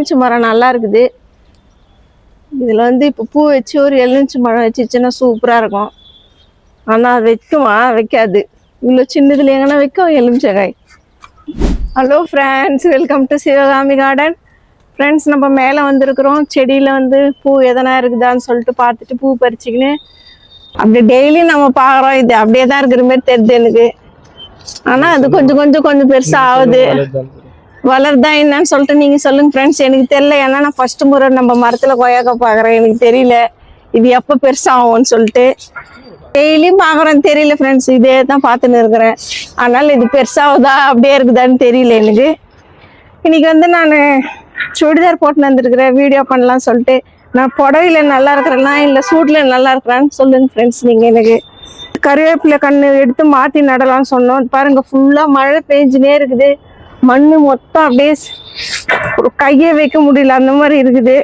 எலுமிச்சை மரம் நல்லா இருக்குது. இதில் வந்து இப்போ பூ வச்சு ஒரு எலுமிச்சை மரம் வச்சுச்சுன்னா சூப்பராக இருக்கும். ஆனால் அது வைக்குமா? வைக்காது. இவ்வளோ சின்னதுல எங்கன்னா வைக்கும் எலுமிச்சக்காய். Hello friends, welcome to Sivakami garden. Friends, நம்ம மேலே வந்திருக்கிறோம். செடியில் வந்து பூ எதனா இருக்குதான்னு சொல்லிட்டு பார்த்துட்டு பூ பறிச்சிக்கின்னு அப்படி டெய்லியும் நம்ம பார்க்குறோம். இது அப்படியே தான் இருக்கிற மாதிரி தெரியுது எனக்கு. ஆனால் அது கொஞ்சம் பெருசாக ஆகுது. வளருதா என்னன்னு சொல்லிட்டு நீங்கள் சொல்லுங்கள் ஃப்ரெண்ட்ஸ். எனக்கு தெரியல, ஏன்னா நான் ஃபர்ஸ்ட் முறை நம்ம மரத்தில் கொய்யாக்கா பார்க்குறேன். எனக்கு தெரியல இது எப்போ பெருசாகும்னு சொல்லிட்டு. டெய்லியும் பார்க்குறேன், தெரியல ஃப்ரெண்ட்ஸ். இதே தான் பார்த்துன்னு இருக்கிறேன். அதனால் இது பெருசாகுதா அப்படியே இருக்குதான்னு தெரியல எனக்கு. இன்னைக்கு வந்து நான் சுடிதார் போட்டுன்னு வந்துருக்கிறேன். வீடியோ பண்ணலான்னு சொல்லிட்டு. நான் புடவையில் நல்லா இருக்கிறேன்னா இல்லை சூட்டில் நல்லா இருக்கிறான்னு சொல்லுங்க ஃப்ரெண்ட்ஸ். நீங்கள் எனக்கு கருவேப்பிலை கன்று எடுத்து மாற்றி நடலாம்னு சொன்னோம். பாருங்கள், ஃபுல்லாக மழை பெஞ்சுனே இருக்குது. மண் மொத்தம் அப்படியே கையை வைக்க முடியல, அந்த மாதிரி இருக்குது.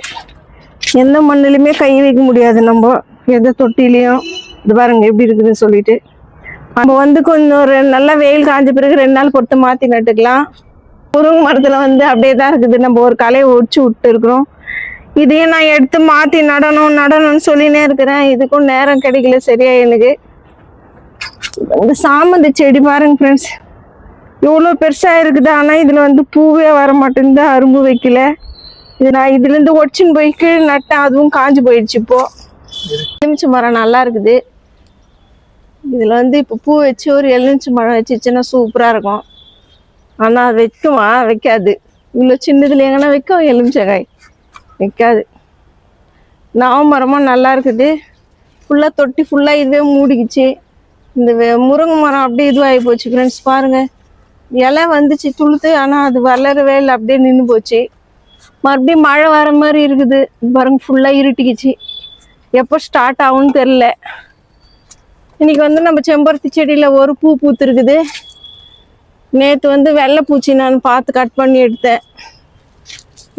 எந்த மண்ணுலையுமே கையை வைக்க முடியாது நம்ம, எந்த தொட்டிலையும். இது பாருங்க எப்படி இருக்குதுன்னு சொல்லிட்டு. நம்ம வந்து கொஞ்சம் ஒரு நல்ல வெயில் காஞ்ச பிறகு 2 நாள் பொறுத்து மாற்றி நட்டுக்கலாம். முருங்கை மரத்தில் வந்து அப்படியே தான் இருக்குது. நம்ம ஒரு கலையை ஒடிச்சு விட்டு இருக்கிறோம். இதையும் நான் எடுத்து மாற்றி நடணும்னு சொல்லினே இருக்கிறேன். இதுக்கும் நேரம் கிடைக்கல சரியா எனக்கு. இந்த சாமந்தி செடி பாருங்க ஃப்ரெண்ட்ஸ், இவ்வளோ பெருசாக இருக்குது. ஆனால் இதில் வந்து பூவே வர மாட்டேங்குது, அரும்பு வைக்கல. இது நான் இதுலேருந்து ஒடிச்சின்னு போய் கீழே நட்டேன், அதுவும் காஞ்சி போயிடுச்சு. இப்போது எலுமிச்சை மரம் நல்லா இருக்குது. இதில் வந்து இப்போ பூ வச்சு ஒரு எலுமிச்சை மரம் வச்சுச்சுன்னா சூப்பராக இருக்கும். ஆனால் அது வைக்குமா? வைக்காது. இவ்வளோ சின்னதுல எங்கன்னா வைக்கும் எலுமிச்சக்காய்? வைக்காது. மரமும் நல்லா இருக்குது. ஃபுல்லாக தொட்டி ஃபுல்லாக இதுவே மூடிக்குச்சு. இந்த முருங்கை மரம் அப்படியே இதுவாகி போச்சு ஃப்ரெண்ட்ஸ். பாருங்கள், இலை வந்துச்சு துளுத்து, ஆனால் அது வளரவே இல்லை, அப்படியே நின்று போச்சு. மறுபடியும் மழை வர மாதிரி இருக்குது. பாருங்க, ஃபுல்லாக இருட்டிக்குச்சு. எப்போ ஸ்டார்ட் ஆகும்னு தெரில. இன்னைக்கு வந்து நம்ம செம்பருத்தி செடியில் ஒரு பூ பூத்துருக்குது. நேற்று வந்து வெள்ளைப்பூச்சி நான் பார்த்து கட் பண்ணி எடுத்தேன்.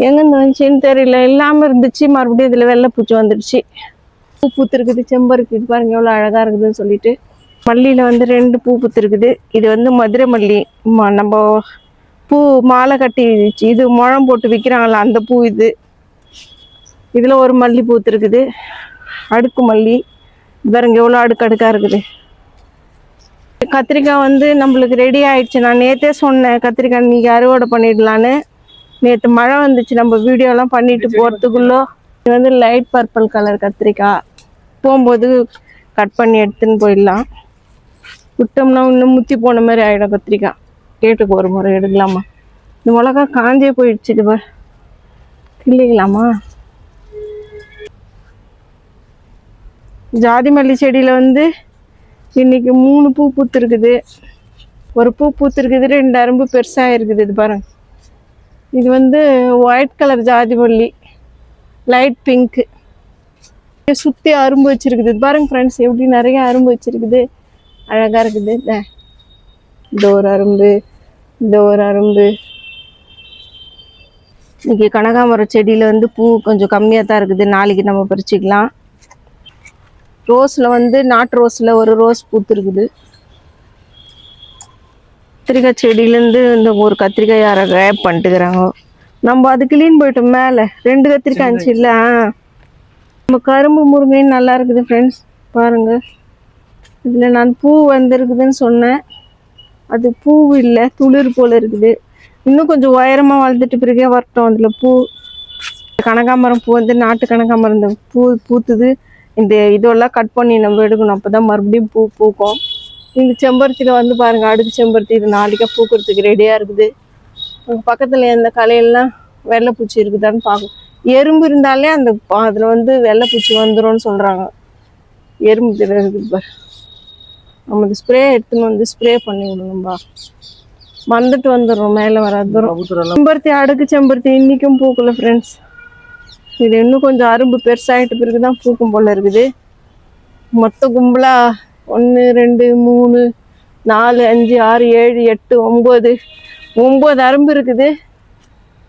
எங்கேருந்து வந்துச்சின்னு தெரியல, இல்லாமல் இருந்துச்சு. மறுபடியும் இதில் வெள்ளைப்பூச்சி வந்துடுச்சு. பூ பூத்துருக்குது செம்பருத்தி. பாருங்க எவ்வளோ அழகாக இருக்குதுன்னு சொல்லிட்டு. மல்லியில் வந்து 2 பூ பூத்துருக்குது. இது வந்து மதுரை மல்லி. நம்ம பூ மாலை கட்டி இது முழம் போட்டு விற்கிறாங்களா, அந்த பூ இது. இதில் ஒரு மல்லி பூத்துருக்குது, அடுக்கு மல்லி. பாருங்க எவ்வளோ அடுக்கடுக்காக இருக்குது. கத்திரிக்காய் வந்து நம்மளுக்கு ரெடி ஆயிடுச்சு. நான் நேற்றே சொன்னேன் கத்திரிக்காய் இன்னைக்கு அறுவடை பண்ணிடலான்னு. நேற்று மழை வந்துச்சு, நம்ம வீடியோலாம் பண்ணிட்டு போகிறதுக்குள்ளே. இது வந்து லைட் பர்பிள் கலர் கத்திரிக்காய். போகும்போது கட் பண்ணி எடுத்துன்னு போயிடலாம். விட்டோம்னா இன்னும் முத்தி போன மாதிரி ஆகிடும் கத்திரிக்காய். கேட்டுக்கு ஒரு முறை எடுக்கலாமா? இந்த மிளகா காஞ்சே போயிடுச்சு. இது பார், இல்லைங்களாமா? ஜாதி மல்லி செடியில் வந்து இன்னைக்கு 3 பூ பூத்துருக்குது. ஒரு பூ பூத்துருக்குது, 2 அரும்பு பெருசாக இருக்குது. இது பாருங்க, இது வந்து ஒயிட் கலர் ஜாதி மல்லி, லைட் பிங்க்கு. சுற்றி அரும்பு வச்சிருக்குது. இது பாருங்க ஃப்ரெண்ட்ஸ், எப்படி நிறைய அரும்பு வச்சிருக்குது, அழகாக இருக்குது. இந்த ஒரு அரும்பு, இந்த ஒரு அரும்பு. இன்னைக்கு கனகாமரம் செடியில் வந்து பூ கொஞ்சம் கம்மியாக தான் இருக்குது. நாளைக்கு நம்ம பறிச்சிக்கலாம். ரோஸில் வந்து நாட்டு ரோஸில் ஒரு ரோஸ் பூத்துருக்குது. கத்திரிக்காய் செடியிலேருந்து இந்த ஒரு கத்திரிக்காய் யாரை ரேப் பண்ணிட்டுக்கிறாங்க. நம்ம அது கிளீன் போயிட்டோம். மேலே 2 கத்திரிக்காய் இருந்துச்சு இல்லை? நம்ம கரும்பு முருங்கைன்னு நல்லா இருக்குது ஃப்ரெண்ட்ஸ். பாருங்கள், இதில் நான் பூ வந்திருக்குதுன்னு சொன்னேன், அது பூ இல்லை, துளிர் போல் இருக்குது. இன்னும் கொஞ்சம் உயரமாக வளர்ந்துட்டு பிறகே வரட்டும் அதில் பூ. கனகாமரம் பூ வந்து நாட்டு கனகாமரம் இந்த பூ பூத்துது. இந்த இதெல்லாம் கட் பண்ணி நம்ம எடுக்கணும், அப்போ தான் மறுபடியும் பூ பூக்கும். இந்த செம்பருத்தியில் வந்து பாருங்கள், அடுக்கு செம்பருத்தி. இது நாளைக்கே பூக்கிறதுக்கு ரெடியாக இருக்குது. பக்கத்தில் எந்த கலையெல்லாம் வெள்ளைப்பூச்சி இருக்குதான்னு பார்க்கும். எறும்பு இருந்தாலே அந்த அதில் வந்து வெள்ளைப்பூச்சி வந்துடும்னு சொல்கிறாங்க. எறும்பு இருக்குது பார். நம்ம இந்த ஸ்ப்ரே எடுத்துன்னு வந்து ஸ்ப்ரே பண்ணி விடணும்பா. வந்துட்டு வந்துடுறோம் மேலே வராது. செம்பருத்தி, அடுக்கு செம்பருத்தி இன்றைக்கும் பூக்கல ஃப்ரெண்ட்ஸ். இது இன்னும் கொஞ்சம் அரும்பு பெருசாகிட்டு பிறகு தான் பூக்கும் போல் இருக்குது. மொத்த கும்பலாக 1 2 3 4 5 6 7 8 9 அரும்பு இருக்குது.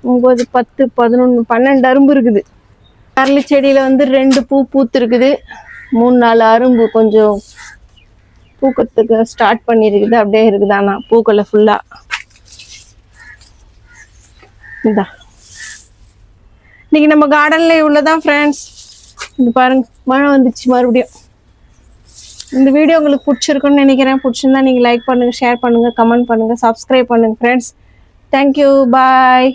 9 10 11 12 அரும்பு இருக்குது. அரளி செடியில் வந்து 2 பூ பூத்துருக்குது. 3 4 அரும்பு கொஞ்சம் பூக்கிறதுக்கு ஸ்டார்ட் பண்ணியிருக்குது. அப்படியே இருக்குது, ஆனால் பூக்களை ஃபுல்லாக. இந்தா இன்னைக்கு நம்ம கார்டன்ல இவ்வளவுதான் ஃப்ரெண்ட்ஸ். இது பாருங்க, மழை வந்துச்சு மறுபடியும். இந்த வீடியோ உங்களுக்கு பிடிச்சிருக்குன்னு நினைக்கிறேன். பிடிச்சிருந்தா நீங்க லைக் பண்ணுங்க, ஷேர் பண்ணுங்க, கமெண்ட் பண்ணுங்க, சப்ஸ்கிரைப் பண்ணுங்க ஃப்ரெண்ட்ஸ். தேங்க்யூ, பாய்.